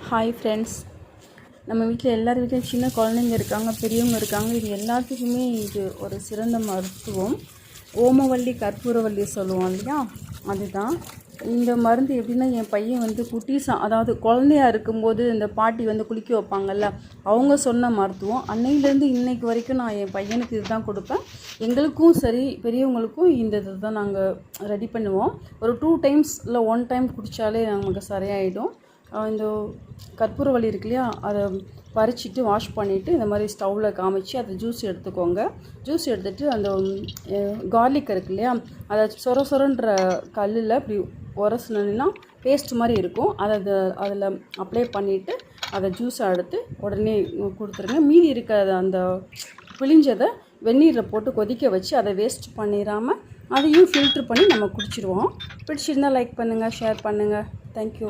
Hi friends, நம்ம வீட்டில் எல்லார் வீட்லையும் சின்ன குழந்தைங்க இருக்காங்க, பெரியவங்க இருக்காங்க. இது எல்லாத்துக்குமே இது ஒரு சிறந்த மருத்துவம். ஓமவள்ளி கற்பூரவள்ளி சொல்லுவோம் இல்லையா, அதுதான் இந்த மருந்து. எப்படின்னா, என் பையன் அதாவது குழந்தையாக இருக்கும்போது இந்த பாட்டி குளிக்க வைப்பாங்கல்ல, அவங்க சொன்ன மருத்துவம். அன்னையிலேருந்து இன்னைக்கு வரைக்கும் நான் என் பையனுக்கு இதுதான் கொடுப்பேன். எங்களுக்கும் சரி, பெரியவங்களுக்கும் இந்த இது தான் நாங்கள் ரெடி பண்ணுவோம். ஒரு 2 டைம்ஸ் இல்லை 1 டைம் குடித்தாலே நமக்கு சரியாயிடும். இந்த கற்பூரவள்ளி இருக்கு இல்லையா, அதை பறிச்சிட்டு வாஷ் பண்ணிவிட்டு இந்த மாதிரி ஸ்டவ்வில் காமிச்சு அதை ஜூஸ் எடுத்துக்கோங்க. ஜூஸ் எடுத்துகிட்டு அந்த கார்லிக் இருக்கு இல்லையா, அதை சொரன்ற கல்லில் இப்படி உரசுனா பேஸ்ட் மாதிரி இருக்கும். அதில் அப்ளை பண்ணிவிட்டு அதை ஜூஸை எடுத்து உடனே கொடுத்துருங்க. மீதி இருக்க அந்த பிழிஞ்சதை வெந்நீரில் போட்டு கொதிக்க வச்சு அதை வேஸ்ட் பண்ணிடாமல் அதையும் ஃபில்ட்ரு பண்ணி நம்ம குடிச்சிடுவோம். பிடிச்சிருந்தால் லைக் பண்ணுங்கள், ஷேர் பண்ணுங்கள். தேங்க்யூ.